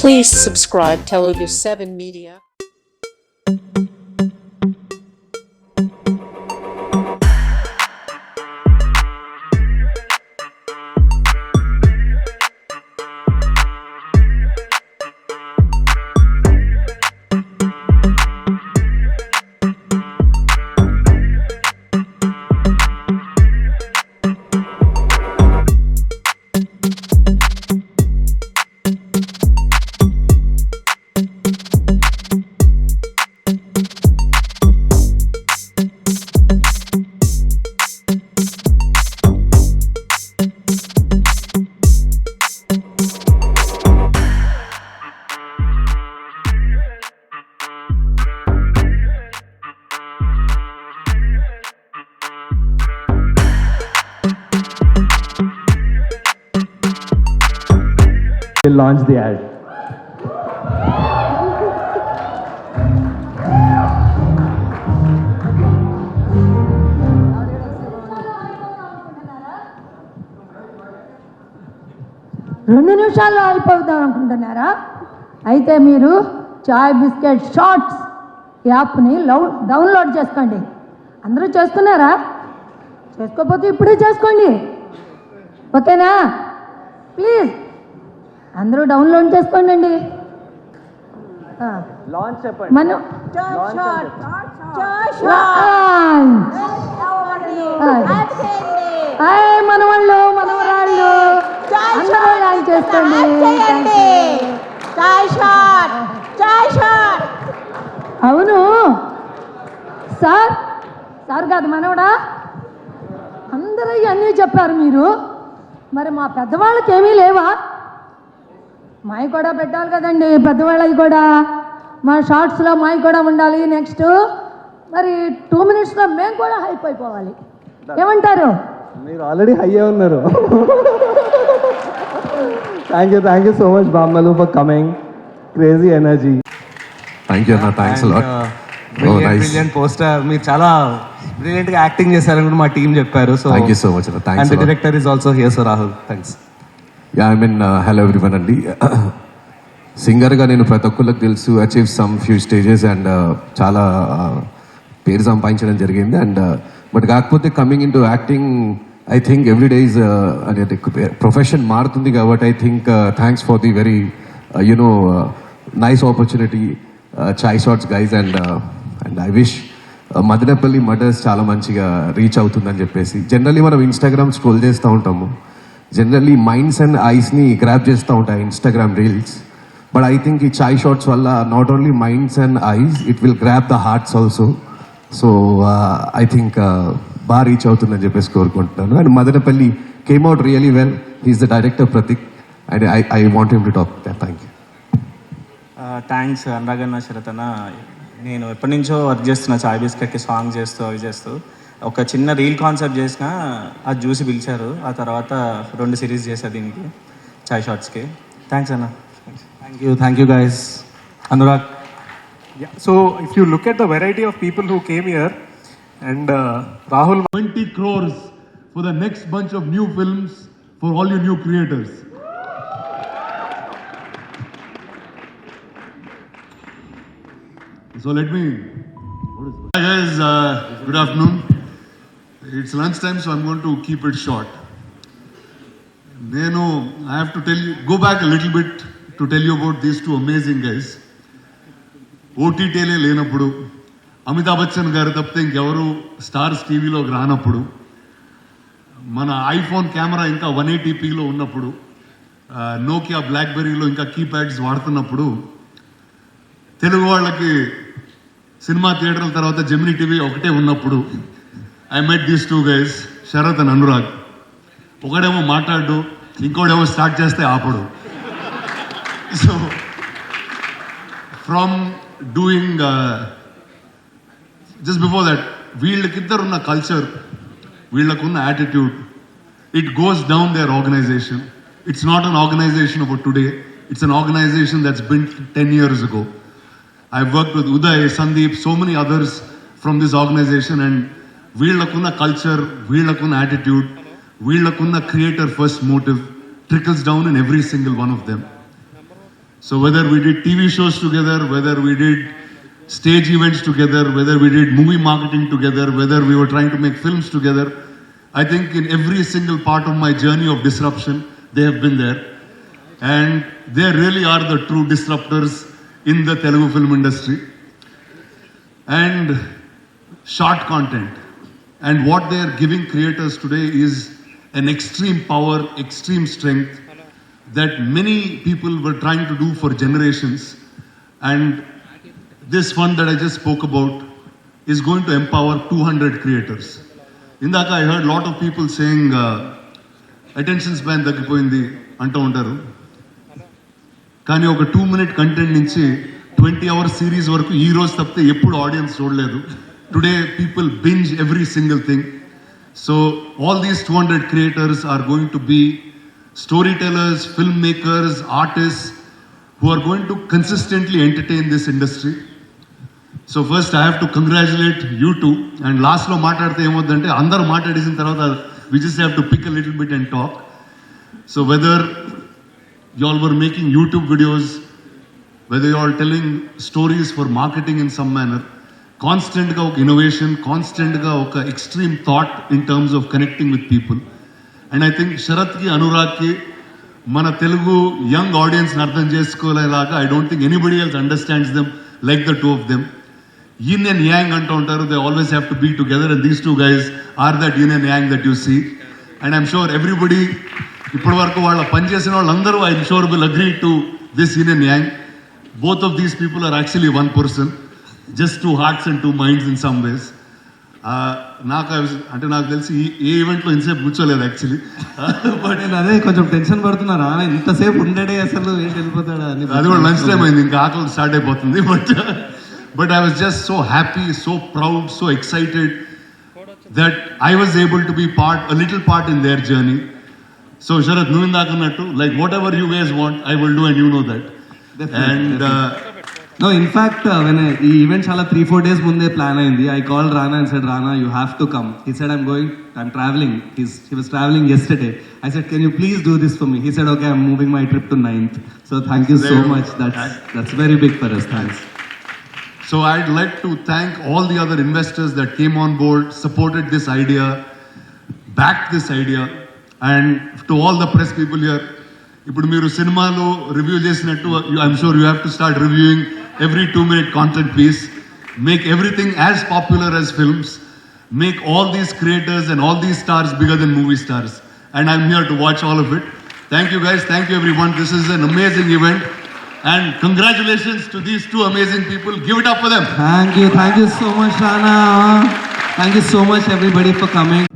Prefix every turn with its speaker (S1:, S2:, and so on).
S1: Please subscribe Telugu 7 Media.
S2: We'll launch the ad.
S3: రెండు నిమిషాల్లో అయిపోతాం అనుకుంటున్నారా? అయితే మీరు చాయ్ బిస్కెట్ షార్ట్స్ యాప్ని డౌన్లోడ్ చేసుకోండి. అందరూ చేసుకున్నారా? చేసుకోకపోతే ఇప్పుడే చేసుకోండి, ఓకేనా? ప్లీజ్ అందరూ డౌన్లోడ్ చేసుకోండి అండి.
S2: లాంచ్ చెప్పండి.
S3: మనం మనవాళ్ళు మనవరాళ్ళు అందరూ లాంచ్ చేసుకోండి. అవును సార్, సార్ కాదు మనవడా, అందరూ ఇవన్నీ చెప్పారు మీరు. మరి మా పెద్దవాళ్ళకి ఏమీ లేవా? మావి కూడా పెట్టాలి కదండి, పెద్దవాళ్ళవి కూడా. మా షార్ట్స్లో మావి కూడా ఉండాలి. నెక్స్ట్ మరి 2 minutesలో మేము కూడా హైప్ అయిపోవాలి. ఏమంటారు?
S2: మీరు ఆల్రెడీ హై ఉన్నారు. థ్యాంక్ యూ సో మచ్ బామ్మలు for coming. Crazy energy.
S4: Thank you అన్న, thanks a lot.
S5: Brilliant poster, మీరు చాలా బ్రిలియంట్ గా యాక్టింగ్ చేశారని కూడా మా టీం చెప్పారు. So
S4: thank you so much అన్న, thanks.
S5: And the director is also here, so Rahul, thanks.
S4: Ya, I mean hello everyone అండి. సింగర్గా నేను ప్రతి ఒక్కరికి తెలుసు, achieve some few stages and చాలా పేరు సంపాదించడం జరిగింది. అండ్ బట్ కాకపోతే coming into acting, I think every day is అనేది ప్రొఫెషన్ మారుతుంది కాబట్టి I think thanks for the very you know nice opportunity Chai Shorts guys. And I wish Madanapalle murders చాలా మంచిగా రీచ్ అవుతుందని చెప్పేసి. జనరల్లీ మనం ఇన్స్టాగ్రామ్ స్క్రోల్ చేస్తూ ఉంటాము, జనరల్లీ మైండ్స్ అండ్ ఐస్ని గ్రాప్ చేస్తూ ఉంటాయి Instagram reels. But I think ఈ చాయ్ షార్ట్స్ వల్ల not only minds and eyes, it will grab the hearts also. So I think బాగా రీచ్ అవుతుందని చెప్పేసి కోరుకుంటున్నాను. And Madanapalle came out really well. He's the director Prateek and I want him to talk. Thank you.
S5: Thanks Anurag అన్న, శరత్ అన్న. నేను ఎప్పటి నుంచో work చేస్తున్నా చాయ్ బిస్కెట్కి, సాంగ్ చేస్తూ అవి చేస్తూ. ఒక చిన్న రీల్ కాన్సెప్ట్ చేసిన, అది చూసి పిలిచారు. ఆ తర్వాత 2 సిరీస్ చేశా దీనికి, చాయ్ షార్ట్స్కి. థ్యాంక్స్ అన్న.
S6: Thank you guys. Anurag. Yeah, so if you look at the variety of people who came here, and Rahul,
S7: 20 crores for the next bunch of new films for all you new creators. So let me. Hi guys, good afternoon. It's lunchtime, so I'm going to keep it short. I have to go back a little bit to tell you about these two amazing guys. ఓటీటీలే లేనప్పుడు, అమితాబ్ బచ్చన్ గారు తప్పితే ఇంకెవరు stars టీవీలోకి రానప్పుడు, మన iPhone camera ఇంకా 180pలో ఉన్నప్పుడు, Nokia బ్లాక్బెర్రీలో ఇంకా keypads వాడుతున్నప్పుడు, Telugu వాళ్ళకి సినిమా థియేటర్ల తర్వాత జెమినీ టీవీ ఒకటే ఉన్నప్పుడు, I met these two guys, Sharath and Anurag. ఒకడేమో మాట్లాడు, ఇంకోడేమో స్టార్ట్ చేస్తే ఆపడు. So from doing just before that, వీళ్ళకిద్దరున్న కల్చర్, వీళ్ళకున్న attitude, it goes down their organization. It's not an organization about today, it's an organization that's built 10 years ago. I've worked with Uday, Sandeep, so many others from this organization, and వీళ్ళకున్న culture, వీళ్ళకున్న attitude, వీళ్ళకున్న creator first motive trickles down in every single one of them. So whether we did TV shows together, whether we did stage events together, whether we did movie marketing together, whether we were trying to make films together, I think in every single part of my journey of disruption, they have been there. And they really are the true disruptors in the Telugu film industry. And short content. And what they are giving creators today is an extreme power, extreme strength that many people were trying to do for generations. And this fund that I just spoke about is going to empower 200 creators. Indaka I heard a lot of people saying attention span తగ్గిపోయింది అంటూ ఉంటారు. కానీ ఒక 2-minute content నుంచి 20-hour series వరకు ఈ రోజు తప్పితే ఎప్పుడు ఆడియన్స్ చూడలేదు. Today people binge every single thing. So all these 200 creators are going to be story tellers, film makers, artist who are going to consistently entertain this industry. So first I have to congratulate you two. And last lo maatadte emodante andaru maatadina tarvata we just have to pick a little bit and talk. So whether you all were making YouTube videos, whether you all telling stories for marketing in some manner, constant ga oka innovation, constant ga oka extreme thought in terms of connecting with people. And I think Sharath ki, Anurag ki, మన Telugu young ఆడియన్స్ని అర్థం చేసుకోలేలాగా I don't think anybody else understands them like the two of them. yin and yang అంటూ ఉంటారు. They always have to be together and these two guys are that yin and yang that you see. And I'm sure everybody ఇప్పటి వరకు వాళ్ళ పనిచేసిన వాళ్ళందరూ I'm sure will agree to this yin and yang. Both of these people are actually one person, just two hearts and two minds in some ways. నాకు తెలిసి ఏ ఈవెంట్లో ఇంతసేపు కూర్చోలేదు యాక్చువల్లీ.
S2: బట్ నేను అదే కొంచెం టెన్షన్ పడుతున్నారా, ఇంతసేపు ఉండడే అసలు ఏంటి వెళ్ళిపోతాడా అని.
S7: అది కూడా లంచ్ టైం అయింది, ఇంకా ఆకలి స్టార్ట్ అయిపోతుంది. But I was just so happy, so proud, so excited that I was able to be a little part in their journey. So Sharath, నువ్వు ఇందాక అన్నట్టు like whatever you guys want I will do and you know that. And
S2: No, in fact, when ఈ event చాలా 3-4 days ముందే plan అయింది. I called Rana and said, Rana, you have to come. He said, I'm traveling. He was traveling yesterday. I said, can you please do this for me? He said, okay, I'm moving my trip to 9th. So thank you so much. That's very big for us. Thanks.
S7: So I'd like to thank all the other investors that came on board, supported this idea, backed this idea, and to all the press people here. ఇప్పుడు మీరు సినిమాలో review చేసినట్టు I'm sure you have to start reviewing every 2-minute content piece. Make everything as popular as films. Make all these creators and all these stars bigger than movie stars. And I'm here to watch all of it. Thank you guys. Thank you everyone. This is an amazing event. And congratulations to these two amazing people. Give it up for them.
S2: Thank you so much, Rana. Thank you so much everybody for coming.